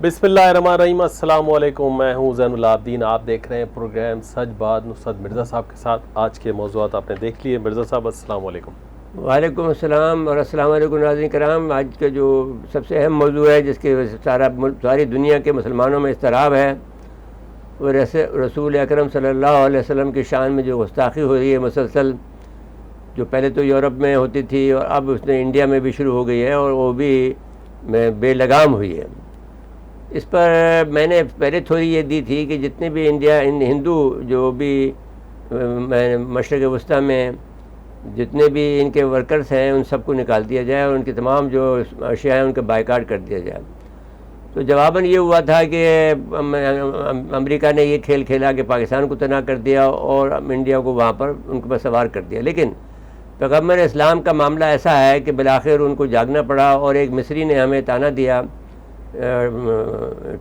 بسم اللہ الرحمن الرحیم. السلام علیکم. میں ہوں زین العابدین. آپ دیکھ رہے ہیں پروگرام سچ بات نصرت مرزا صاحب کے ساتھ. آج کے موضوعات آپ نے دیکھ لیے. مرزا صاحب السلام علیکم. وعلیکم السلام اور السلام علیکم ناظرین کرام. آج کا جو سب سے اہم موضوع ہے جس کی وجہ سے ساری دنیا کے مسلمانوں میں اضطراب ہے وہ رسول اکرم صلی اللہ علیہ وسلم کی شان میں جو گستاخی ہو رہی ہے مسلسل، جو پہلے تو یورپ میں ہوتی تھی اور اب اس نے انڈیا میں بھی شروع ہو گئی ہے اور وہ بھی بے لگام ہوئی ہے. اس پر میں نے پہلے تھوڑی یہ دی تھی کہ جتنے بھی ہندو جو بھی مشرق وسطیٰ میں جتنے بھی ان کے ورکرز ہیں ان سب کو نکال دیا جائے اور ان کے تمام جو اشیاء ہیں ان کا بائیکاٹ کر دیا جائے. تو جواباً یہ ہوا تھا کہ امریکہ نے یہ کھیل کھیلا کہ پاکستان کو تنہا کر دیا اور انڈیا کو وہاں پر ان کے پاس سوار کر دیا. لیکن پیغمبر اسلام کا معاملہ ایسا ہے کہ بالآخر ان کو جاگنا پڑا اور ایک مصری نے ہمیں تانا دیا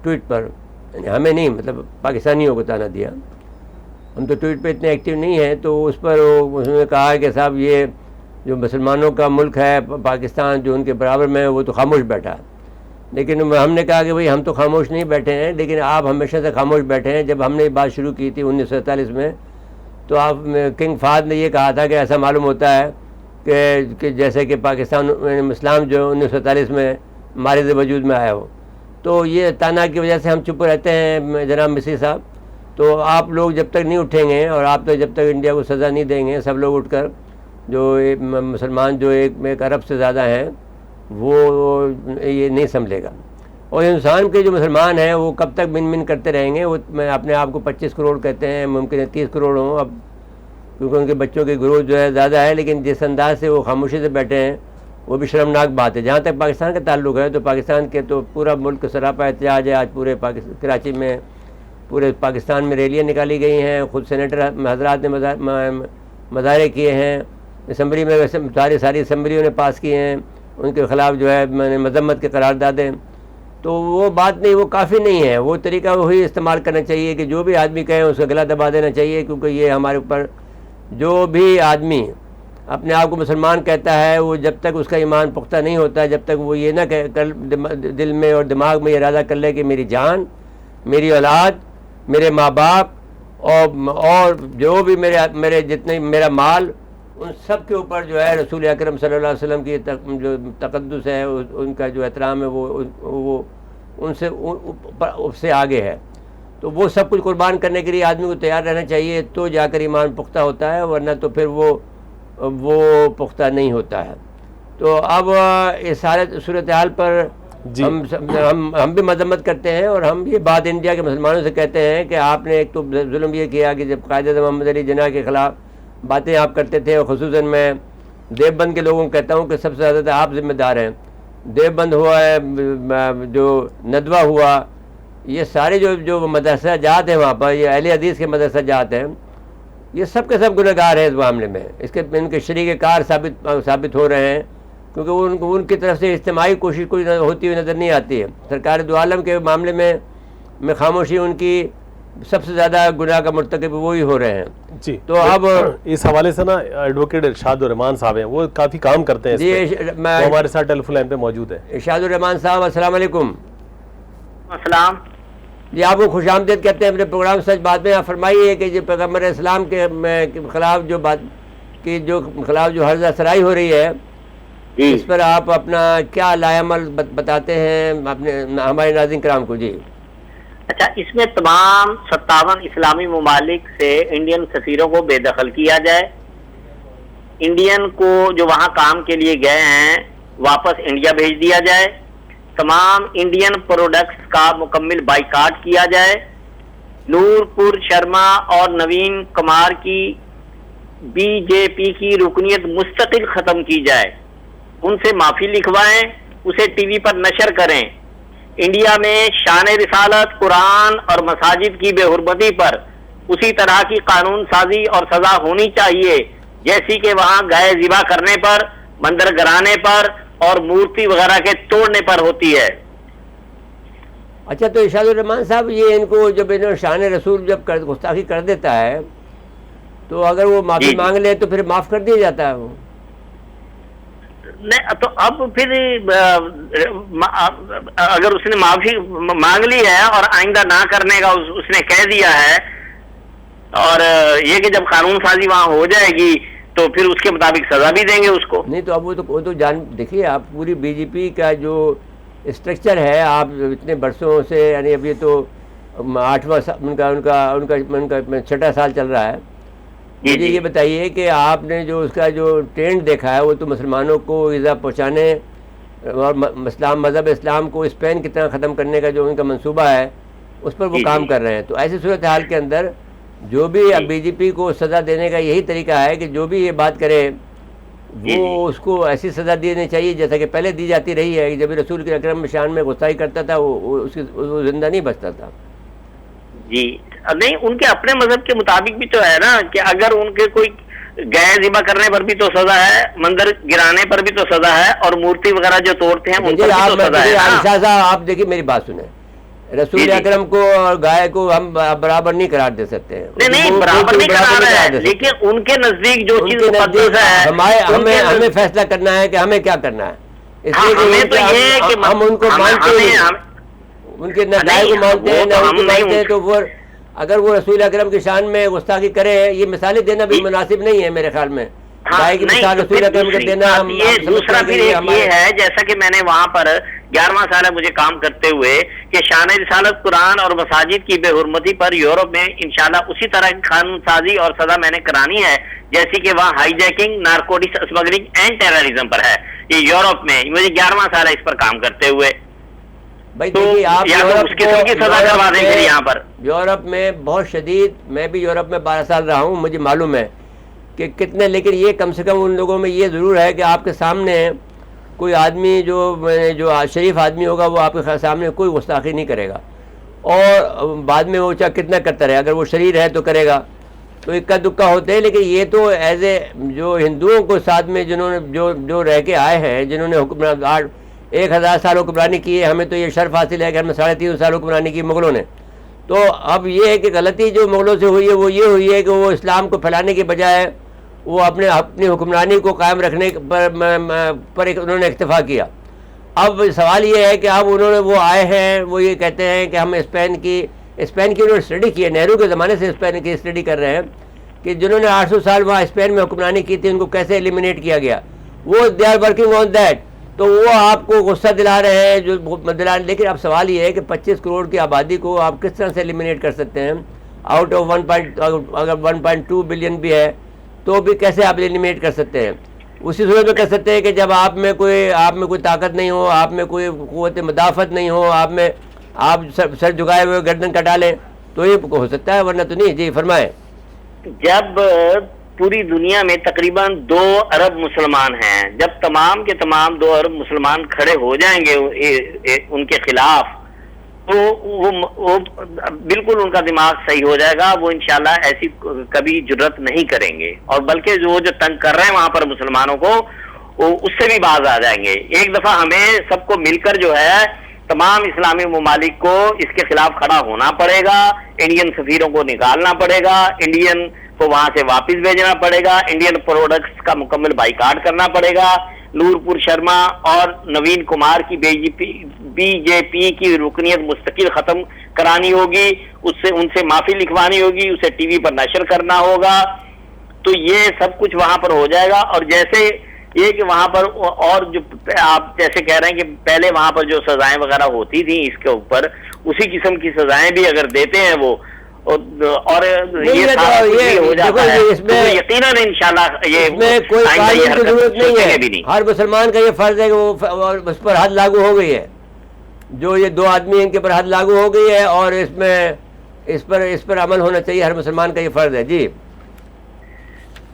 ٹویٹ پر، یعنی ہمیں نہیں مطلب پاکستانیوں کو تانا دیا. ہم تو ٹویٹ پہ اتنے ایکٹیو نہیں ہیں. تو اس پر اس نے کہا کہ صاحب یہ جو مسلمانوں کا ملک ہے پاکستان جو ان کے برابر میں وہ تو خاموش بیٹھا. لیکن ہم نے کہا کہ بھئی ہم تو خاموش نہیں بیٹھے ہیں، لیکن آپ ہمیشہ سے خاموش بیٹھے ہیں. جب ہم نے یہ بات شروع کی تھی 1947 میں تو آپ کنگ فہد نے یہ کہا تھا کہ ایسا معلوم ہوتا ہے کہ جیسے کہ پاکستان اسلام جو 1947 میں مارد وجود میں آیا ہو. تو یہ تانا کی وجہ سے ہم چپ رہتے ہیں جناب مصری صاحب. تو آپ لوگ جب تک نہیں اٹھیں گے اور آپ تو جب تک انڈیا کو سزا نہیں دیں گے، سب لوگ اٹھ کر جو مسلمان جو ایک ارب سے زیادہ ہیں وہ یہ نہیں سنبھلے گا. اور ہندوستان کے جو مسلمان ہیں وہ کب تک من کرتے رہیں گے. وہ میں اپنے آپ کو 25 کروڑ کہتے ہیں، ممکن ہے 30 کروڑ ہوں اب، کیونکہ ان کے بچوں کی گروتھ جو ہے زیادہ ہے. لیکن جس انداز سے وہ خاموشی سے بیٹھے ہیں وہ بھی شرمناک بات ہے. جہاں تک پاکستان کا تعلق ہے تو پاکستان کے تو پورا ملک سراپا احتجاج ہے. آج پورے کراچی میں پورے پاکستان میں ریلیاں نکالی گئی ہیں. خود سینیٹر حضرات نے مظاہرے کیے ہیں. اسمبلی میں ساری اسمبلیوں نے پاس کیے ہیں ان کے خلاف جو ہے میں نے مذمت کے قراردادیں. تو وہ بات نہیں، وہ کافی نہیں ہے. وہ طریقہ وہی استعمال کرنا چاہیے کہ جو بھی آدمی کہیں اس کا گلا دبا دینا چاہیے. کیونکہ یہ ہمارے اوپر جو بھی آدمی اپنے آپ کو مسلمان کہتا ہے وہ جب تک اس کا ایمان پختہ نہیں ہوتا، جب تک وہ یہ نہ کر دل میں اور دماغ میں یہ ارادہ کر لے کہ میری جان، میری اولاد، میرے ماں باپ اور جو بھی میرے جتنے میرا مال، ان سب کے اوپر جو ہے رسول اکرم صلی اللہ علیہ وسلم کی جو تقدس ہے ان کا جو احترام ہے وہ ان سے آگے ہے. تو وہ سب کچھ قربان کرنے کے لیے آدمی کو تیار رہنا چاہیے تو جا کر ایمان پختہ ہوتا ہے، ورنہ تو پھر وہ پختہ نہیں ہوتا ہے. تو اب اس صورتحال پر ہم بھی مذمت کرتے ہیں اور ہم یہ بات انڈیا کے مسلمانوں سے کہتے ہیں کہ آپ نے ایک تو ظلم یہ کیا کہ جب قائد اعظم محمد علی جناح کے خلاف باتیں آپ کرتے تھے، اور خصوصاً میں دیوبند کے لوگوں کو کہتا ہوں کہ سب سے زیادہ آپ ذمہ دار ہیں. دیوبند ہوا ہے، جو ندوہ ہوا، یہ سارے جو مدرسہ جات ہیں وہاں پر، یہ اہل حدیث کے مدرسہ جات ہیں، یہ سب کے سب گنہگار ہیں اس معاملے میں. ان کے شریک کار ثابت ہو رہے ہیں کیونکہ ان کی طرف سے اجتماعی کوشش کوئی ہوتی ہوئی نظر نہیں آتی ہے. سرکار دو عالم کے معاملے میں خاموشی ان کی سب سے زیادہ گناہ کا مرتکب وہی ہو رہے ہیں. جی تو اب اس حوالے سے نا ایڈوکیٹ ارشاد الرحمان صاحب ہیں، وہ کافی کام کرتے ہیں. جی وہ ہمارے ساتھ ٹیلی فون لائن پہ موجود ہے. ارشاد الرحمان صاحب السلام علیکم. السلام. جی آپ کو خوش آمدید کہتے ہیں اپنے پروگرام سچ بات میں. آپ فرمائیے کہ جو پیغمبر اسلام کے خلاف جو حرزہ سرائی ہو رہی ہے اس پر آپ اپنا کیا لائے عمل بتاتے ہیں ہمارے ناظرین کرام کو. جی اچھا، اس میں تمام 57 اسلامی ممالک سے انڈین سفیروں کو بے دخل کیا جائے. انڈین کو جو وہاں کام کے لیے گئے ہیں واپس انڈیا بھیج دیا جائے. تمام انڈین پروڈکٹس کا مکمل بائیکاٹ کیا جائے. نور پور شرما اور نوین کمار کی بی جے پی کی رکنیت مستقل ختم کی جائے. ان سے معافی لکھوائیں، اسے ٹی وی پر نشر کریں. انڈیا میں شان رسالت، قرآن اور مساجد کی بے حرمتی پر اسی طرح کی قانون سازی اور سزا ہونی چاہیے جیسی کہ وہاں گائے ذبح کرنے پر، مندر گرانے پر اور مورتی وغیرہ کے توڑنے پر ہوتی ہے. اچھا، تو ارشاد الرحمان صاحب یہ ان کو جب انہوں شان رسول جب گستاخی کر دیتا ہے تو اگر وہ معافی مانگ لے تو پھر معاف کر دیا جاتا ہے وہ؟ نہیں تو اب پھر اگر اس نے معافی مانگ لی ہے اور آئندہ نہ کرنے کا اس نے کہہ دیا ہے، اور یہ کہ جب قانون سازی وہاں ہو جائے گی تو پھر اس کے مطابق سزا بھی دیں گے اس کو. نہیں تو اب وہ تو دیکھیے آپ پوری بی جے پی کا جو اسٹرکچر ہے، آپ اتنے برسوں سے، یعنی اب یہ تو 8واں ان کا 6واں سال چل رہا ہے. مجھے یہ بتائیے کہ آپ نے جو اس کا جو ٹرینڈ دیکھا ہے وہ تو مسلمانوں کو ایذا پہنچانے اور مذہب اسلام کو اسپین کی طرح ختم کرنے کا جو ان کا منصوبہ ہے اس پر وہ کام کر رہے ہیں. تو ایسی صورتحال کے اندر جو بھی اب بی جے پی کو سزا دینے کا یہی طریقہ ہے کہ جو بھی یہ بات کرے وہ اس کو ایسی سزا دینی چاہیے جیسا کہ پہلے دی جاتی رہی ہے کہ جب رسول کے اکرم شان میں غصائی کرتا تھا وہ زندہ نہیں بچتا تھا. جی نہیں، ان کے اپنے مذہب کے مطابق بھی تو ہے نا کہ اگر ان کے کوئی گائے ذبح کرنے پر بھی تو سزا ہے، مندر گرانے پر بھی تو سزا ہے، اور مورتی وغیرہ جو توڑتے ہیں ان پر بھی تو سزا ہے. عائشہ صاحب آپ دیکھیے میری بات سنیں، رسول اکرم کو اور گائے کو ہم برابر نہیں قرار دے سکتے ہیں. نہیں برابر نہیں قرار ہے، لیکن ان کے نزدیک جو چیز مقدس ہے ہمیں فیصلہ کرنا ہے کہ ہمیں کیا کرنا ہے. ہمیں تو یہ ہے کہ ہم ان کو مانتے ہیں، ان کے نہ گائے کو مانتے ہیں نہ ان کو مانتے ہیں. تو وہ اگر وہ رسول اکرم کی شان میں گستاخی کرے، یہ مثالیں دینا بھی مناسب نہیں ہے میرے خیال میں. گائے کی مثال رسول اکرم کو دینا دوسرا پھر یہ ہے جیسا کہ میں نے وہاں پر 11واں سال ہے مجھے کام کرتے ہوئے کہ شان رسالت قرآن اور مساجد کی بے حرمتی پر یورپ میں انشاءاللہ اسی طرح کی قانون سازی اور سزا میں نے کرانی ہے جیسی کہ وہاں hijacking, narcotics smuggling and terrorism پر ہے. یہ یورپ میں مجھے 11واں سال ہے اس پر کام کرتے ہوئے. بھائی دیکھیے آپ یہاں پر یورپ میں بہت شدید، میں بھی یورپ میں 12 سال رہا ہوں، مجھے معلوم ہے کہ کتنے، لیکن یہ کم سے کم ان لوگوں میں یہ ضرور ہے کہ آپ کے سامنے کوئی آدمی جو شریف آدمی ہوگا وہ آپ کے سامنے کوئی گستاخی نہیں کرے گا، اور بعد میں وہ چاہے کتنا کرتا رہے، اگر وہ شریر ہے تو کرے گا. تو اکا دکا ہوتے ہیں، لیکن یہ تو ایز اے جو ہندوؤں کو ساتھ میں جنہوں نے جو رہ کے آئے ہیں، جنہوں نے 1000 سال حکمرانی کی ہے، ہمیں تو یہ شرف حاصل ہے کہ ہمیں 3.5 سال حکمرانی کی مغلوں نے. تو اب یہ ہے کہ غلطی جو مغلوں سے ہوئی ہے وہ یہ ہوئی ہے کہ وہ اسلام کو پھیلانے کے بجائے وہ اپنی حکمرانی کو قائم رکھنے پر انہوں نے اکتفا کیا. اب سوال یہ ہے کہ اب انہوں نے وہ آئے ہیں، وہ یہ کہتے ہیں کہ ہم اسپین کی انہوں نے اسٹڈی کی ہے، نہرو کے زمانے سے اسپین کی اسٹڈی کر رہے ہیں کہ جنہوں نے 800 سال وہاں اسپین میں حکمرانی کی تھی ان کو کیسے ایلیمینیٹ کیا گیا. وہ they are working on that. تو وہ آپ کو غصہ دلا رہے ہیں لیکن اب سوال یہ ہے کہ 25 کروڑ کی آبادی کو آپ کس طرح سے ایلیمینیٹ کر سکتے ہیں آؤٹ آف اگر 1.2 بلین بھی ہے تو بھی کیسے آپ ایلیمینیٹ کر سکتے ہیں. اسی صورت میں کر سکتے ہیں کہ جب آپ میں کوئی طاقت نہیں ہو، آپ میں کوئی قوت مدافعت نہیں ہو، آپ سر جھکائے ہوئے گردن کٹا لیں تو یہ ہو سکتا ہے، ورنہ تو نہیں. جی فرمائیں. جب پوری دنیا میں تقریباً 2 ارب مسلمان ہیں، جب تمام کے تمام 2 ارب مسلمان کھڑے ہو جائیں گے ان کے خلاف تو وہ بالکل ان کا دماغ صحیح ہو جائے گا. وہ انشاءاللہ ایسی کبھی جرت نہیں کریں گے، اور بلکہ جو تنگ کر رہے ہیں وہاں پر مسلمانوں کو اس سے بھی باز آ جائیں گے. ایک دفعہ ہمیں سب کو مل کر جو ہے تمام اسلامی ممالک کو اس کے خلاف کھڑا ہونا پڑے گا. انڈین سفیروں کو نکالنا پڑے گا، انڈین کو وہاں سے واپس بھیجنا پڑے گا، انڈین پروڈکٹس کا مکمل بائیکاٹ کرنا پڑے گا. نور پور شرما اور نوین کمار کی بی جے پی کی رکنیت مستقل ختم کرانی ہوگی، ان سے معافی لکھوانی ہوگی، اسے ٹی وی پر نشر کرنا ہوگا. تو یہ سب کچھ وہاں پر ہو جائے گا. اور جیسے یہ کہ وہاں پر اور جو آپ جیسے کہہ رہے ہیں کہ پہلے وہاں پر جو سزائیں وغیرہ ہوتی تھیں اس کے اوپر اسی قسم کی سزائیں بھی اگر دیتے ہیں وہ، اور یہ ہو جاتا ہے یقیناً انشاءاللہ یہ کوئی قانون کی ضرورت نہیں ہے. ہر مسلمان کا یہ فرض ہے کہ وہ اس پر حد لاگو ہو گئی ہے، جو یہ 2 آدمی ان کے پر حد لاگو ہو گئی ہے، اور اس پر عمل ہونا چاہیے. ہر مسلمان کا یہ فرض ہے. جی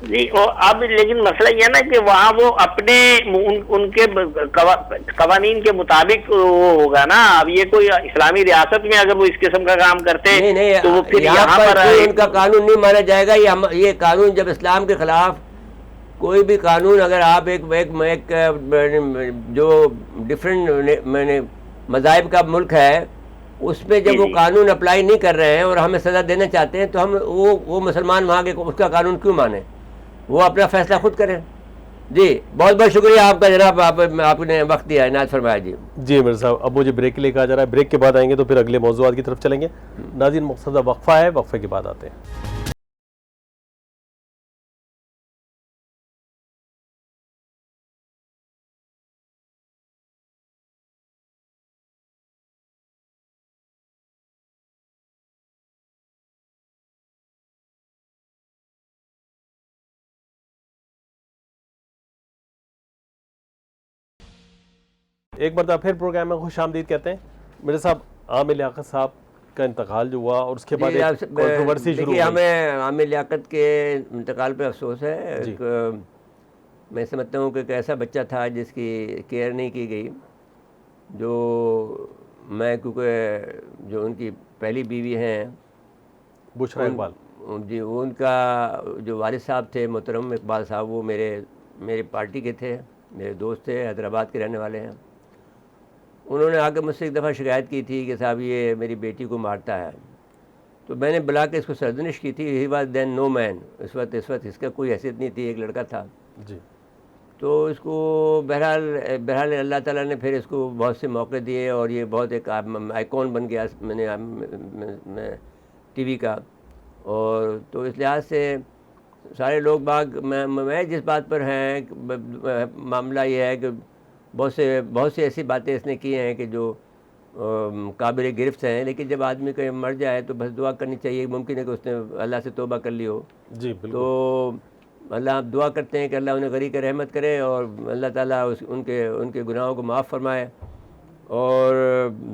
جی. اب لیکن مسئلہ یہ نا کہ وہاں وہ اپنے ان کے قوانین کے مطابق وہ ہوگا نا. اب یہ کوئی اسلامی ریاست میں اگر وہ اس قسم کا کام کرتے تو وہ پھر یہاں پر ان کا قانون نہیں مانا جائے گا. یہ قانون جب اسلام کے خلاف کوئی بھی قانون، اگر آپ ایک جو ڈفرینٹ مذاہب کا ملک ہے اس میں جب وہ قانون اپلائی نہیں کر رہے ہیں اور ہمیں سزا دینا چاہتے ہیں تو ہم وہ مسلمان وہاں کے اس کا قانون کیوں مانیں؟ وہ اپنا فیصلہ خود کریں. جی بہت بہت شکریہ آپ کا جناب، آپ نے وقت دیا، عنایت فرمایا جی۔ جی مرزا صاحب، اب مجھے بریک کے لیے کہا جا رہا ہے، بریک کے بعد آئیں گے تو پھر اگلے موضوعات کی طرف چلیں گے۔ ناظرین مختصر وقفہ ہے، وقفے کے بعد آتے ہیں۔ ایک مرتبہ پھر پروگرام میں خوش آمدید کہتے ہیں۔ مرزا صاحب، عامر لیاقت صاحب کا انتقال جو ہوا اور اس کے بعد ایک کنٹروورسی شروع ہوئی۔ ہمیں عامر لیاقت کے انتقال پہ افسوس ہے۔ میں سمجھتا ہوں کہ ایک ایسا بچہ تھا جس کی کیئر نہیں کی گئی، جو میں کیونکہ جو ان کی پہلی بیوی ہیں بشرا اقبال جی، ان کا جو والد صاحب تھے محترم اقبال صاحب، وہ میرے پارٹی کے تھے، میرے دوست تھے، حیدرآباد کے رہنے والے ہیں۔ انہوں نے آ کے مجھ سے ایک دفعہ شکایت کی تھی کہ صاحب یہ میری بیٹی کو مارتا ہے، تو میں نے بلا کے اس کو سرزنش کی تھی۔ ہی واز دین نو مین، اس وقت اس کا کوئی حیثیت نہیں تھی، ایک لڑکا تھا جی۔ تو اس کو بہرحال اللہ تعالیٰ نے پھر اس کو بہت سے موقع دیے اور یہ بہت ایک آئیکن بن گیا میں ٹی وی کا۔ اور تو اس لحاظ سے سارے لوگ میں جس بات پر ہیں، معاملہ یہ ہے کہ بہت سے ایسی باتیں اس نے کی ہیں کہ جو قابل گرفت ہیں، لیکن جب آدمی کہیں مر جائے تو بس دعا کرنی چاہیے۔ ممکن ہے کہ اس نے اللہ سے توبہ کر لی ہو۔ جی بالکل۔ تو اللہ آپ دعا کرتے ہیں کہ اللہ انہیں غریق رحمت کرے اور اللہ تعالیٰ ان کے گناہوں کو معاف فرمائے۔ اور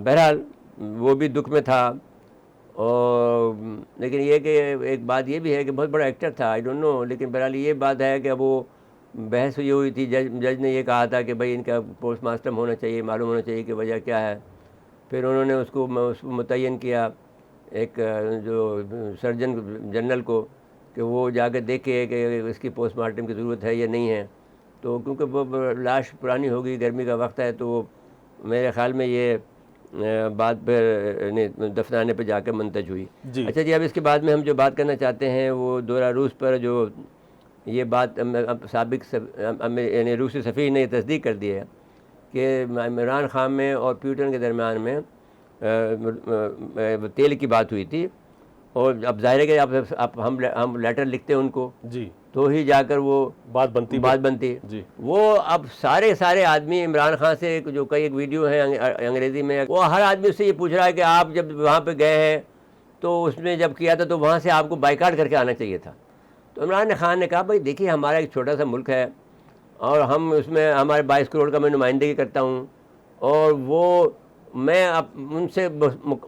بہرحال وہ بھی دکھ میں تھا، اور لیکن یہ کہ ایک بات یہ بھی ہے کہ بہت بڑا ایکٹر تھا، آئی ڈونٹ نو، لیکن بہرحال یہ بات ہے کہ اب وہ بحث یہ ہوئی تھی، جج نے یہ کہا تھا کہ بھائی ان کا پوسٹ مارٹم ہونا چاہیے، معلوم ہونا چاہیے کہ وجہ کیا ہے۔ پھر انہوں نے اس کو متعین کیا ایک جو سرجن جنرل کو کہ وہ جا کے دیکھے کہ اس کی پوسٹ مارٹم کی ضرورت ہے یا نہیں ہے۔ تو کیونکہ وہ لاش پرانی ہو گئی، گرمی کا وقت ہے، تو میرے خیال میں یہ بات پھر دفنانے پہ جا کے منتج ہوئی۔ اچھا جی، اب اس کے بعد میں ہم جو بات کرنا چاہتے ہیں وہ دورہ روس پر، جو یہ بات سابق یعنی روسی سفیر نے یہ تصدیق کر دی ہے کہ عمران خان میں اور پیوٹن کے درمیان میں تیل کی بات ہوئی تھی، اور اب ظاہر ہے کہ اب ہم لیٹر لکھتے ہیں ان کو جی، تو ہی جا کر وہ بات بنتی جی۔ وہ اب سارے آدمی عمران خان سے، جو کئی ایک ویڈیو ہے انگریزی میں، وہ ہر آدمی اس سے یہ پوچھ رہا ہے کہ آپ جب وہاں پہ گئے ہیں تو اس نے جب کیا تھا تو وہاں سے آپ کو بائیکاٹ کر کے آنا چاہیے تھا۔ تو عمران خان نے کہا بھائی دیکھیے ہمارا ایک چھوٹا سا ملک ہے اور ہم اس میں ہمارے 22 کروڑ کا میں نمائندگی کرتا ہوں، اور وہ میں اب ان سے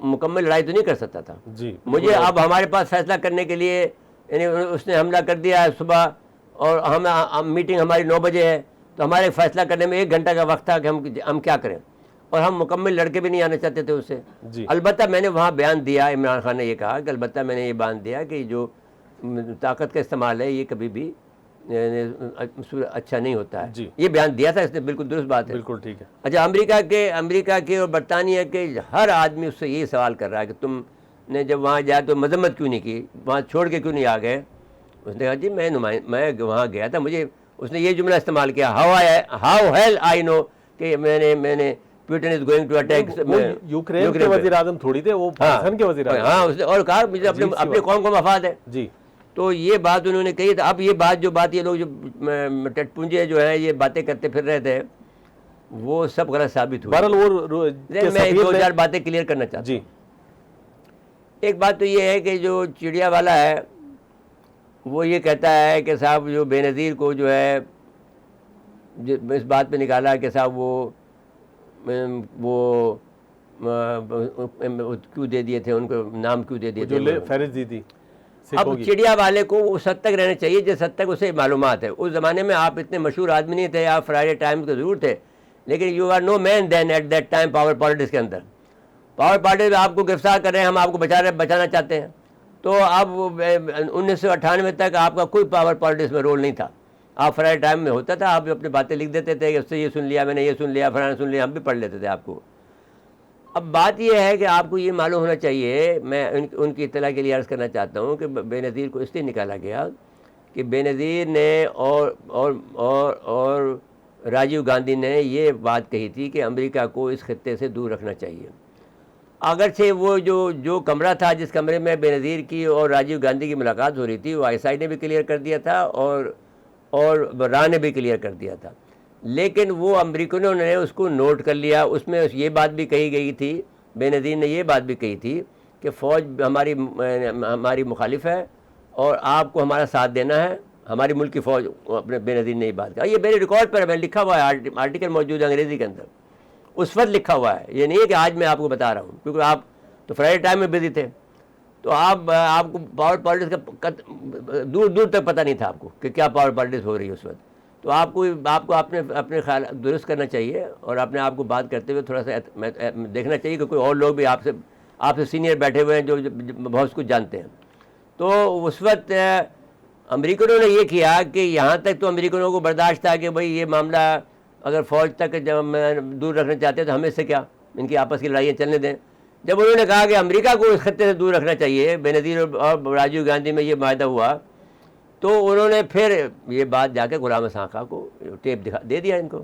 مکمل لڑائی تو نہیں کر سکتا تھا جی۔ مجھے اب ہمارے پاس فیصلہ کرنے کے لیے، یعنی اس نے حملہ کر دیا ہے صبح اور میٹنگ ہماری 9 بجے ہے، تو ہمارے فیصلہ کرنے میں 1 گھنٹہ کا وقت تھا کہ ہم کیا کریں، اور ہم مکمل لڑکے بھی نہیں آنا چاہتے تھے اس سے۔ البتہ میں نے وہاں بیان دیا، عمران خان نے یہ کہا کہ البتہ میں نے یہ بیان دیا کہ جو طاقت کا استعمال ہے یہ کبھی بھی اچھا نہیں ہوتا ہے۔ یہ بیان دیا تھا اس نے، بالکل درست بات ہے، بالکل ٹھیک ہے۔ اچھا، امریکہ کے اور برطانیہ کے ہر آدمی اس سے یہی سوال کر رہا ہے کہ تم نے جب وہاں جایا تو مذمت کیوں نہیں کی، وہاں چھوڑ کے کیوں نہیں آ گئے؟ اس نے کہا جی میں وہاں گیا تھا، مجھے اس نے یہ جملہ استعمال کیا، ہاؤ ہیل آئی نو کہ میں نے Putin is going to attack Ukraine کے وزیر اعظم تھوڑی تھے، وہ پاکستان کے وزیر اعظم۔ ہاں، اس نے اور کہا مجھے اپنے قوم کو مفاد ہے۔ جی، تو یہ بات انہوں نے کہی تھا۔ اب یہ بات یہ لوگ جو ٹٹ پونجے جو ہیں یہ باتیں کرتے پھر رہے تھے، وہ سب غلط ثابت ہوئی۔ بہرحال میں 2-4 باتیں کلیئر کرنا چاہتا ہوں۔ جی، ایک بات تو یہ ہے کہ جو چڑیا والا ہے وہ یہ کہتا ہے کہ صاحب جو بے نظیر کو جو ہے اس بات پہ نکالا کہ صاحب وہ کیوں دے دیے تھے، ان کو نام کیوں دے دیے تھے، فہرست دی تھی۔ اب چڑیا والے کو اس حد تک رہنا چاہیے جس حد تک اسے معلومات ہے۔ اس زمانے میں آپ اتنے مشہور آدمی نہیں تھے، آپ فرائیڈے ٹائمز کے ضرور تھے، لیکن you are no man then at that time power politics کے اندر۔ پاور پالیٹکس آپ کو گرفتار کر رہے ہیں، ہم آپ کو بچانا چاہتے ہیں۔ تو اب 1998 تک آپ کا کوئی پاور پالیٹکس میں رول نہیں تھا۔ آپ فرائیڈے ٹائم میں ہوتا تھا، آپ اپنی باتیں لکھ دیتے تھے کہ اس سے یہ سن لیا، میں نے یہ سن لیا، فلانا سن لیا، ہم بھی پڑھ لیتے تھے آپ کو۔ اب بات یہ ہے کہ آپ کو یہ معلوم ہونا چاہیے، میں ان کی اطلاع کے لیے عرض کرنا چاہتا ہوں کہ بے نظیر کو اس لیے نکالا گیا کہ بے نظیر نے اور راجیو گاندھی نے یہ بات کہی تھی کہ امریکہ کو اس خطے سے دور رکھنا چاہیے. اگرچہ وہ جو کمرہ تھا جس کمرے میں بے نظیر کی اور راجیو گاندھی کی ملاقات ہو رہی تھی وہ ISI نے بھی کلیئر کر دیا تھا اور راہ نے بھی کلیئر کر دیا تھا, لیکن وہ امریکنوں نے اس کو نوٹ کر لیا. اس میں یہ بات بھی کہی گئی تھی, بے نظیر نے یہ بات بھی کہی تھی کہ فوج ہماری مخالف ہے اور آپ کو ہمارا ساتھ دینا ہے, ہماری ملک کی فوج. اپنے بے نظیر نے یہ بات کہا, یہ میرے ریکارڈ پر میں لکھا ہوا ہے, آرٹیکل موجود ہے انگریزی کے اندر, اس وقت لکھا ہوا ہے. یہ نہیں ہے کہ آج میں آپ کو بتا رہا ہوں, کیونکہ آپ تو فرائیڈے ٹائم میں بزی تھے, تو آپ کو پاور پالیٹکس کا دور دور تک پتہ نہیں تھا آپ کو کہ کیا پاور پالیٹکس ہو رہی ہے اس وقت. تو آپ کو اپنے خیال درست کرنا چاہیے اور اپنے آپ کو بات کرتے ہوئے تھوڑا سا دیکھنا چاہیے کہ کوئی اور لوگ بھی آپ سے سینئر بیٹھے ہوئے ہیں جو بہت کچھ جانتے ہیں. تو اس وقت امریکنوں نے یہ کیا کہ یہاں تک تو امریکنوں کو برداشت تھا کہ بھئی یہ معاملہ اگر فوج تک جب دور رکھنا چاہتے ہیں تو ہمیں سے کیا, ان کی آپس کی لڑائیاں چلنے دیں. جب انہوں نے کہا کہ امریکہ کو اس خطے سے دور رکھنا چاہیے, بے نظیر اور راجیو گاندھی میں یہ معاہدہ ہوا, تو انہوں نے پھر یہ بات جا کے غلام حسن خان کو ٹیپ دے دیا ان کو.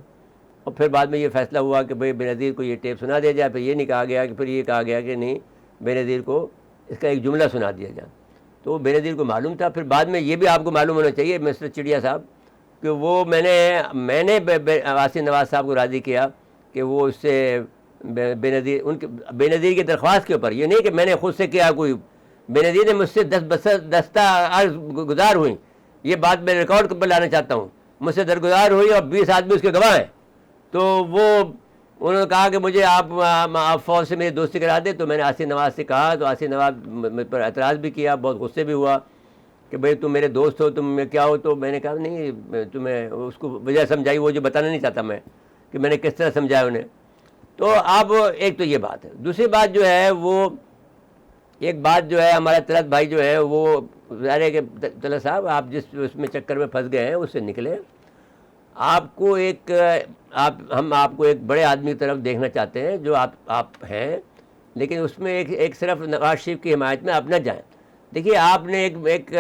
اور پھر بعد میں یہ فیصلہ ہوا کہ بھئی بے نظیر کو یہ ٹیپ سنا دیا جائے. پھر یہ نہیں کہا گیا کہ پھر یہ کہا گیا کہ نہیں, بے نظیر کو اس کا ایک جملہ سنا دیا جائے. تو بے نظیر کو معلوم تھا. پھر بعد میں یہ بھی آپ کو معلوم ہونا چاہیے مسٹر چڑیا صاحب کہ وہ میں نے آصف نواز صاحب کو راضی کیا کہ وہ اس سے بے نظیر کی درخواست کے اوپر, یہ نہیں کہ میں نے خود سے کیا, کوئی بے نظیر نے مجھ سے دستہ عرض گزار ہوئی, یہ بات میں ریکارڈ پر لانا چاہتا ہوں, مجھ سے درگزار ہوئی اور 20 آدمی اس کے گواہ ہیں. تو انہوں نے کہا کہ مجھے آپ فوج سے میری دوستی کرا دیں. تو میں نے آصف نواز سے کہا, تو آصف نواز مجھ پر اعتراض بھی کیا, بہت غصے بھی ہوا کہ بھئی تم میرے دوست ہو, تم میں کیا ہو. تو میں نے کہا نہیں, تمہیں اس کو وجہ سمجھائی, وہ جو بتانا نہیں چاہتا میں کہ میں نے کس طرح سمجھایا انہیں. تو اب ایک تو یہ بات ہے. دوسری بات جو ہے وہ ایک بات جو ہے ہمارا طلعت بھائی جو ہے وہ ظاہر ہے کہ طلعت صاحب آپ جس اس میں چکر میں پھنس گئے ہیں اس سے نکلیں. آپ کو ہم آپ کو ایک بڑے آدمی کی طرف دیکھنا چاہتے ہیں جو آپ ہیں, لیکن اس میں ایک صرف نواز شریف کی حمایت میں آپ نہ جائیں. دیکھیے آپ نے ایک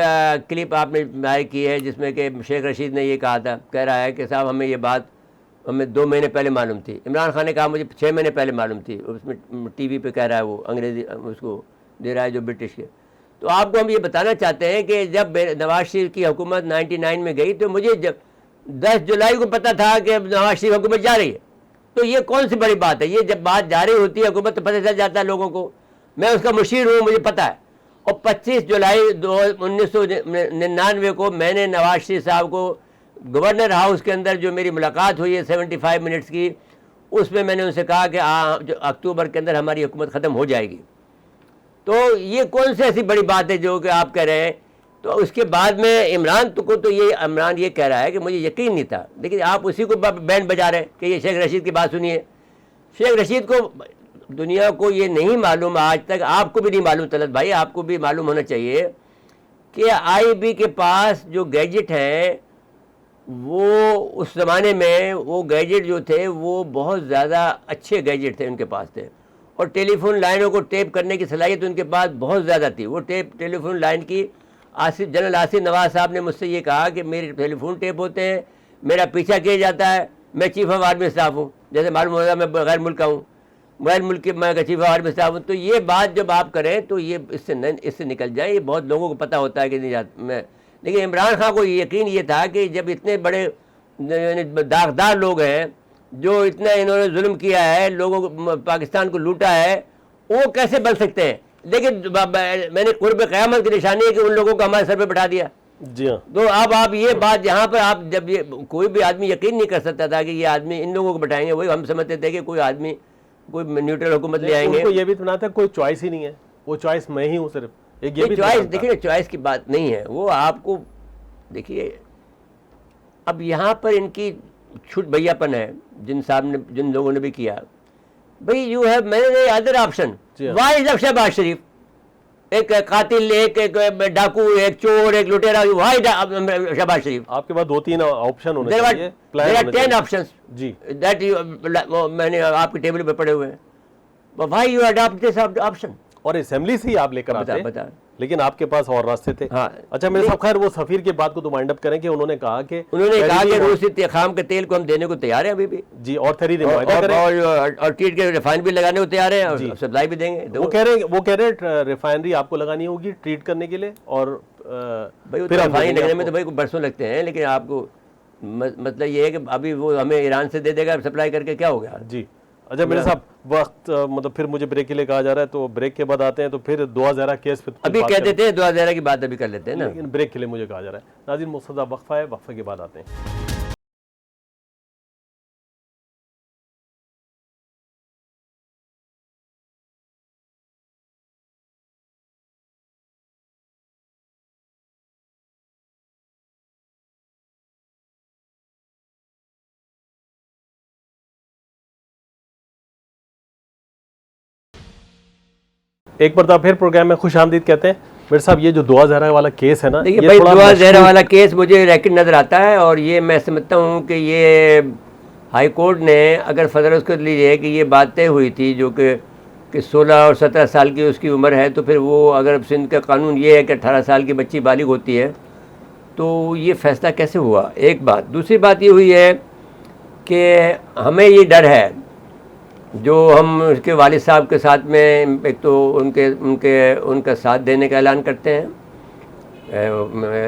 کلپ آپ نے ظاہر کی ہے جس میں کہ شیخ رشید نے یہ کہا تھا, کہہ رہا ہے کہ صاحب ہمیں یہ بات 2 مہینے پہلے معلوم تھی. عمران خان نے کہا مجھے 6 مہینے پہلے معلوم تھی. اس میں ٹی وی پہ کہہ رہا ہے, وہ انگریزی اس کو دے رہا ہے جو برٹش کے. تو آپ کو ہم یہ بتانا چاہتے ہیں کہ جب نواز شریف کی حکومت 99 میں گئی تو مجھے 10 جولائی کو پتہ تھا کہ نواز شریف حکومت جا رہی ہے. تو یہ کون سی بڑی بات ہے, یہ جب بات جاری ہوتی ہے حکومت تو پتہ چل جاتا ہے لوگوں کو. میں اس کا مشیر ہوں, مجھے پتہ ہے. اور 25 جولائی 1999 کو میں نے نواز شریف صاحب کو گورنر ہاؤس کے اندر جو میری ملاقات ہوئی ہے 75 منٹس کی, اس میں نے ان سے کہا کہ جو اکتوبر کے اندر ہماری حکومت ختم ہو جائے گی. تو یہ کون سی ایسی بڑی بات ہے جو کہ آپ کہہ رہے ہیں. تو اس کے بعد میں عمران یہ کہہ رہا ہے کہ مجھے یقین نہیں تھا, لیکن آپ اسی کو بینڈ بجا رہے ہیں کہ یہ شیخ رشید کی بات سنیے. شیخ رشید کو دنیا کو یہ نہیں معلوم, آج تک آپ کو بھی نہیں معلوم طلعت بھائی, آپ کو بھی معلوم ہونا چاہیے کہ IB کے پاس جو گیجٹ ہیں وہ اس زمانے میں وہ گیجٹ جو تھے وہ بہت زیادہ اچھے گیجٹ تھے ان کے پاس تھے, اور ٹیلی فون لائنوں کو ٹیپ کرنے کی صلاحیت ان کے پاس بہت زیادہ تھی. وہ ٹیلی فون لائن کی جنرل آصف نواز صاحب نے مجھ سے یہ کہا کہ میرے ٹیلی فون ٹیپ ہوتے ہیں, میرا پیچھا کیا جاتا ہے, میں چیف آف آرمی اسٹاف ہوں, جیسے معلوم ہوگا میں غیر ملک کا ہوں, غیر ملک کے میں چیف آف آرمی اسٹاف ہوں. تو یہ بات جب آپ کریں تو یہ اس سے نکل جائیں. یہ بہت لوگوں کو پتہ ہوتا ہے کہ نہیں میں, لیکن عمران خان کو یقین یہ تھا کہ جب اتنے بڑے داغدار لوگ ہیں جو اتنا انہوں نے ظلم کیا ہے, لوگوں کو پاکستان کو لوٹا ہے, وہ کیسے بن سکتے ہیں. لیکن میں نے قرب قیامت کی نشانی ہے کہ ان لوگوں کو ہمارے سر پہ بٹھا دیا. جی ہاں. تو اب آپ یہ بات یہاں پر آپ جب یہ کوئی بھی آدمی یقین نہیں کر سکتا تھا کہ یہ آدمی ان لوگوں کو بٹھائیں گے, وہی ہم سمجھتے تھے کہ کوئی آدمی کوئی نیوٹرل حکومت لے آئیں گے. یہ بھی تو نہ تھا کوئی چوائس ہی نہیں ہے, وہ چوائس میں ہی ہوں صرف. ایک چوائس دیکھیے, چوائس کی بات نہیں ہے, وہ آپ کو دیکھیے اب یہاں پر ان کی چھوٹ بھیا پن ہے جن لوگوں نے بھی کیا. بھائی you have many other option. Why is Shahbaz Sharif ایک قاتل, ایک ڈاکو, ایک چور, ایک لٹیرا, وائی شہباز شریف. آپ کے پاس 2-3 آپشن ہونے چاہیے. there are 10 options G that میں نے آپ کے ٹیبل پہ پڑے ہوئے ہیں. Why you adopt this option. اور اسمبلی سے ہی آپ لے کر آتے ہیں. لیکن آپ کے پاس اور راستے تھے. ہاں اچھا میرے صاحب خیر وہ سفیر کی بات کو تو وائنڈ اپ کریں کہ انہوں نے کہا کہ روسی خام کے تیل کو ہم دینے کو تیار ہیں ابھی بھی جی, اور تحریر معاہدہ کریں اور ٹریٹ کے ریفائن بھی لگانے کو تیار ہیں اور سپلائی بھی دیں گے. وہ کہہ رہے ہیں ریفائنری آپ کو لگانی ہوگی ٹریٹ کرنے کے لیے, اور ریفائن لگنے میں تو بھائی برسوں لگتے ہیں, لیکن آپ کو مطلب یہ ہے کہ ابھی وہ ہمیں ایران سے دے دے گا سپلائی کر کے, کیا ہو گیا جی. اچھا میرے صاحب وقت مطلب پھر مجھے بریک کے لیے کہا جا رہا ہے, تو بریک کے بعد آتے ہیں, تو پھر دعا زہرا کیس پہ ابھی کہہ دیتے ہیں, دعا زہرا کی بات ابھی کر لیتے ہیں نا, لیکن بریک کے لیے مجھے کہا جا رہا ہے. ناظرین مستدہ وقفہ ہے, وقفے کے بعد آتے ہیں. ایک مرتبہ پھر پروگرام میں خوش آمدید کہتے ہیں. میرے صاحب یہ جو دعا زہرا والا کیس ہے نا, دیکھیے دعا زہرا والا کیس مجھے ریکٹ نظر آتا ہے, اور یہ میں سمجھتا ہوں کہ یہ ہائی کورٹ نے اگر فرض کر لیجیے کہ یہ بات طے ہوئی تھی جو کہ 16 اور 17 سال کی اس کی عمر ہے, تو پھر وہ اگر سندھ کا قانون یہ ہے کہ 18 سال کی بچی بالغ ہوتی ہے, تو یہ فیصلہ کیسے ہوا؟ ایک بات. دوسری بات یہ ہوئی ہے کہ ہمیں یہ ڈر ہے جو ہم اس کے والد صاحب کے ساتھ میں ایک تو ان کا ساتھ دینے کا اعلان کرتے ہیں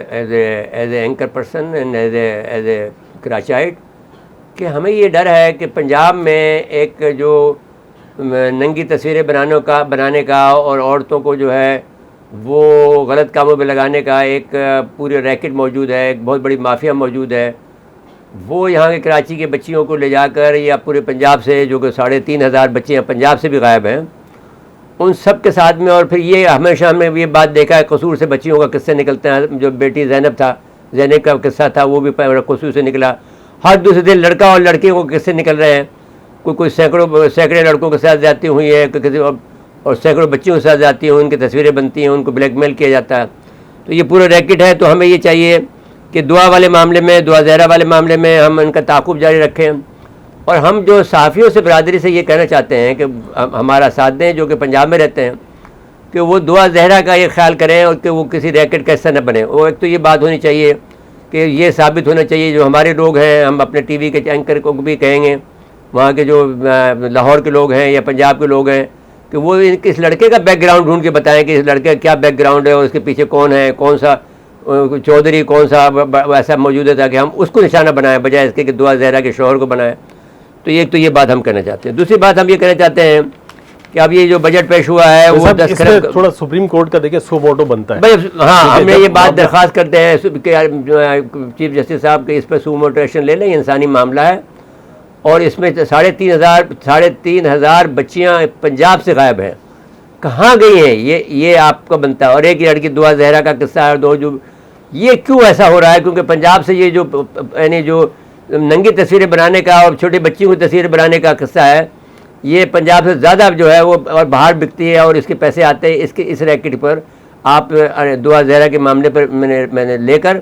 as a anchor person and as a Karachiite, کہ ہمیں یہ ڈر ہے کہ پنجاب میں ایک جو ننگی تصویریں بنانے کا اور عورتوں کو جو ہے وہ غلط کاموں پہ لگانے کا ایک پورے ریکٹ موجود ہے, ایک بہت بڑی مافیا موجود ہے. وہ یہاں کے کراچی کے بچیوں کو لے جا کر یا پورے پنجاب سے جو کہ 3,500 بچیاں پنجاب سے بھی غائب ہیں, ان سب کے ساتھ میں, اور پھر یہ ہمیشہ ہم نے یہ بات دیکھا ہے قصور سے بچیوں کا قصے نکلتے ہیں. جو بیٹی زینب کا قصہ تھا وہ بھی قصور سے نکلا. ہر دوسرے دن لڑکا اور لڑکیوں کو قصے نکل رہے ہیں. کوئی سینکڑوں لڑکوں کے ساتھ جاتی ہوئی ہے, اور سینکڑوں بچیوں کے ساتھ جاتی ہیں, ان کی تصویریں بنتی ہیں, ان کو بلیک میل کیا جاتا ہے. تو یہ پورا ریکٹ ہے. تو ہمیں یہ چاہیے کہ دعا والے معاملے میں, دعا زہرا والے معاملے میں ہم ان کا تعاقب جاری رکھیں, اور ہم جو صحافیوں سے برادری سے یہ کہنا چاہتے ہیں کہ ہمارا ساتھ دیں جو کہ پنجاب میں رہتے ہیں, کہ وہ دعا زہرا کا یہ خیال کریں اور کہ وہ کسی ریکٹ کا حصہ نہ بنے. وہ ایک تو یہ بات ہونی چاہیے کہ یہ ثابت ہونا چاہیے, جو ہمارے لوگ ہیں, ہم اپنے ٹی وی کے اینکر کو بھی کہیں گے, وہاں کے جو لاہور کے لوگ ہیں یا پنجاب کے لوگ ہیں, کہ وہ اس لڑکے کا بیک گراؤنڈ ڈھونڈ کے بتائیں کہ اس لڑکے کا کیا بیک گراؤنڈ ہے, اور اس کے پیچھے کون ہے, کون سا چودھری کون سا ایسا موجود ہے, تاکہ ہم اس کو نشانہ بنائیں بجائے اس کے کہ دعا زہرا کے شوہر کو بنائیں. تو یہ بات ہم کہنا چاہتے ہیں. دوسری بات ہم یہ کہنا چاہتے ہیں کہ اب یہ جو بجٹ پیش ہوا ہے وہ 10 کروڑ تھوڑا سپریم کورٹ کا دیکھیں سو ووٹو بنتا ہے. ہاں ہم یہ بات درخواست کرتے ہیں کہ چیف جسٹس صاحب کہ اس پہ سو موٹو ایکشن لے لیں. یہ انسانی معاملہ ہے, اور اس میں 3,500 بچیاں پنجاب سے غائب ہیں. کہاں گئی ہیں یہ آپ کا بنتا ہے. اور ایک لڑکی دعا زہرا کا قصہ ہے, اور جو یہ کیوں ایسا ہو رہا ہے, کیونکہ پنجاب سے یہ جو یعنی جو ننگی تصویریں بنانے کا اور چھوٹی بچیوں کی تصویریں بنانے کا قصہ ہے, یہ پنجاب سے زیادہ جو ہے وہ اور باہر بکتی ہے, اور اس کے پیسے آتے ہیں اس ریکٹ پر. آپ دعا زہرا کے معاملے پر میں نے لے کر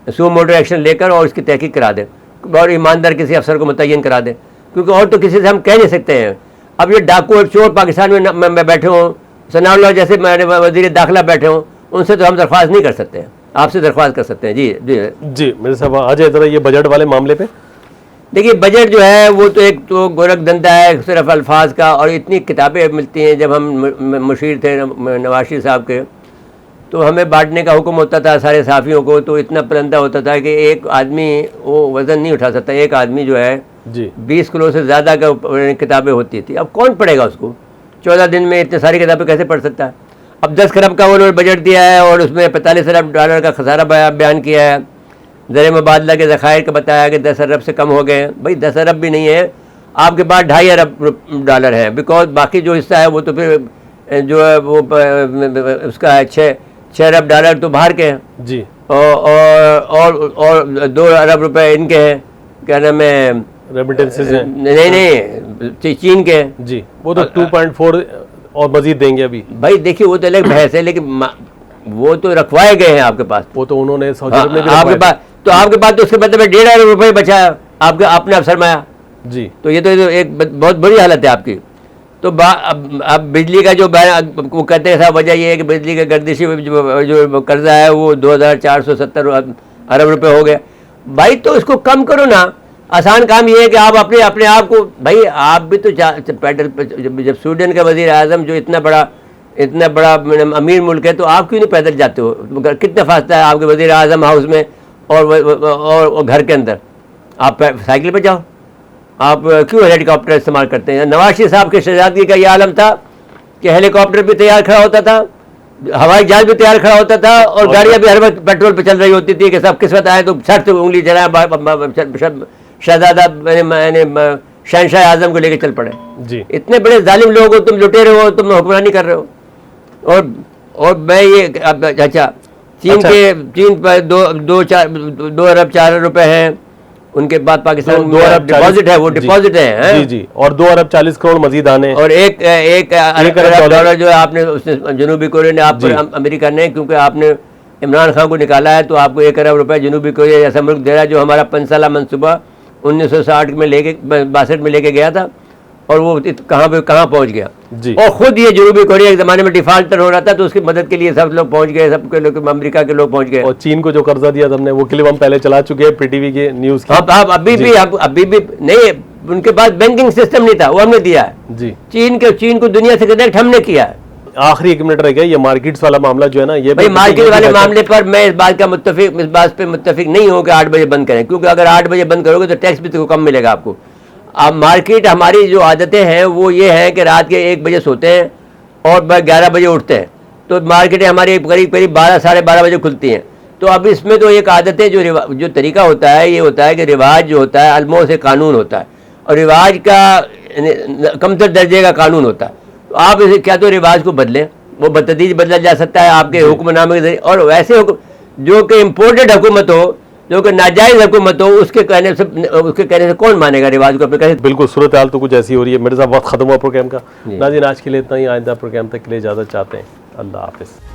سو موٹو ایکشن لے کر اور اس کی تحقیق کرا دیں, اور ایماندار کسی افسر کو متعین کرا دیں, کیونکہ اور تو کسی سے ہم کہہ نہیں سکتے ہیں. اب یہ ڈاکو اور چور پاکستان میں بیٹھے ہوں, ثناء اللہ جیسے وزیر داخلہ بیٹھے ہوں, ان سے تو ہم درخواست نہیں کر سکتے ہیں, آپ سے درخواست کر سکتے ہیں. جی میرے صاحب آ جائے ذرا یہ بجٹ والے معاملے پہ. دیکھیے بجٹ جو ہے وہ تو ایک تو گورکھ دھندا ہے صرف الفاظ کا, اور اتنی کتابیں ملتی ہیں. جب ہم مشیر تھے نواز شریف صاحب کے, تو ہمیں بانٹنے کا حکم ہوتا تھا سارے صحافیوں کو, تو اتنا پرندہ ہوتا تھا کہ ایک آدمی وہ وزن نہیں اٹھا سکتا. ایک آدمی جو ہے 20 کلو سے زیادہ کا کتابیں ہوتی تھی. اب کون پڑھے گا اس کو؟ 14 دن میں اتنے ساری کتابیں کیسے پڑھ سکتا ہے؟ اب 10 کروڑ کا انہوں نے بجٹ دیا ہے, اور اس میں 45 ارب ڈالر کا خسارہ بیان کیا ہے. زر مبادلہ کے ذخائر کا بتایا کہ 10 ارب سے کم ہو گئے ہیں. بھائی 10 ارب بھی نہیں ہے, آپ کے پاس 2.5 ارب ڈالر ہیں, بیکاز باقی جو حصہ ہے وہ تو پھر جو ہے وہ اس کا ہے 6 ارب ڈالر تو باہر کے ہیں جی, اور 2 ارب روپے ان کے ہیں, کیا نام ہے, ریمیٹنسز ہیں. نہیں چین کے جی, وہ تو 2.4 اور مزید دیں گے ابھی. بھائی دیکھیے وہ تو الگ بحث ہے, لیکن وہ تو رکھوائے گئے ہیں آپ کے پاس. وہ تو انہوں نے سعودی عرب میں بھی آپ کے پاس, تو آپ کے پاس تو اس کے مطلب 1.5 ارب روپے بچا آپ کا اپنا سرمایہ. جی, تو یہ تو ایک بہت بڑی حالت ہے آپ کی. تو اب بجلی کا جو وہ کہتے ہیں صاحب وجہ یہ ہے کہ بجلی کا گردشی جو قرضہ ہے وہ 2470 ارب روپے ہو گیا. بھائی تو اس کو کم کرو نا. آسان کام یہ ہے کہ آپ اپنے آپ کو, بھائی آپ بھی تو جب سویڈن کا وزیر اعظم جو اتنا بڑا امیر ملک ہے تو آپ کیوں نہیں پیدل جاتے ہو؟ کتنا فاصلہ ہے آپ کے وزیر اعظم ہاؤس میں اور گھر کے اندر؟ آپ سائیکل پہ جاؤ. آپ کیوں ہیلی کاپٹر استعمال کرتے ہیں؟ نواز شریف صاحب کے شہزادگی کا یہ عالم تھا کہ ہیلی کاپٹر بھی تیار کھڑا ہوتا تھا, ہوائی جہاز بھی تیار کھڑا ہوتا تھا, اور گاڑیاں بھی ہر وقت پیٹرول پہ چل رہی ہوتی تھی کہ سب قسمت آئے تو چھٹ سے انگلی چلائیں, شہزادہ شہنشاہ اعظم کو لے کے چل پڑے. جی اتنے بڑے ظالم لوگ ہو تم, لٹے رہے ہو, تم حکمرانی کر رہے ہو. اور میں یہ اچھا چین پر 2 ارب 4 ارب روپے ہیں, ان کے بعد پاکستان میں ڈپازٹ ہے, وہ ڈپازٹ ہے جی جی, اور 2 ارب 40 کروڑ مزید آنے, اور ایک ارب ڈالر جو آپ نے جنوبی کوریا نے آپ پر امریکہ نے, کیونکہ آپ نے عمران خان کو نکالا ہے تو آپ کو 1 ارب روپے جنوبی کوریا جیسا ملک دے رہا ہے جو ہمارا 5 سالہ منصوبہ 1962 میں 62 میں لے کے گیا تھا, اور وہ کہاں پہنچ گیا. اور خود یہ جنوبی کوریا ایک زمانے میں ڈیفالٹر ہو رہا تھا تو اس کی مدد کے لیے سب لوگ پہنچ گئے, سب کے لوگ امریکہ کے لوگ پہنچ گئے. اور چین کو جو قرضہ دیا تھا ہم نے, وہ کلپ ہم پہلے چلا چکے ہیں پی ٹی وی کے نیوز کی. ابھی بھی نہیں, ان کے پاس بینکنگ سسٹم نہیں تھا, وہ ہم نے دیا ہے. جی, چین کو دنیا سے کنیکٹ ہم نے کیا ہے. آخری 1 منٹ رہ گیا. یہ مارکیٹس والا معاملہ جو ہے نا, یہ مارکیٹ والے معاملے پر میں اس بات پہ متفق نہیں ہوں کہ 8 بجے بند کریں, کیونکہ اگر 8 بجے بند کرو گے تو ٹیکس بھی تو کم ملے گا آپ کو. اب مارکیٹ ہماری جو عادتیں ہیں وہ یہ ہیں کہ رات کے 1 بجے سوتے ہیں اور 11 بجے اٹھتے ہیں, تو مارکیٹیں ہماری قریب 12 ساڑھے 12 بجے کھلتی ہیں. تو اب اس میں تو ایک عادت ہے, جو طریقہ ہوتا ہے یہ ہوتا ہے کہ رواج جو ہوتا ہے الموس ایک قانون ہوتا ہے, اور رواج کا کمتر درجے کا قانون ہوتا ہے. تو آپ اسے کیا تو رواج کو بدلیں, وہ بتدریج بدلا جا سکتا ہے آپ کے حکم نامے کے ذریعے, اور ویسے جو کہ امپورٹڈ حکومت ہو, جو کہ ناجائز حکومت ہو, اس کے کہنے سے کون مانے گا رواج کو اپنے کہنے. بالکل صورتحال تو کچھ ایسی ہو رہی ہے. مرزا وقت ختم ہوا پروگرام کا. ناظرین آج کے لیے اتنا ہی, آئندہ پروگرام تک کے لیے اجازت چاہتے ہیں. اللہ حافظ.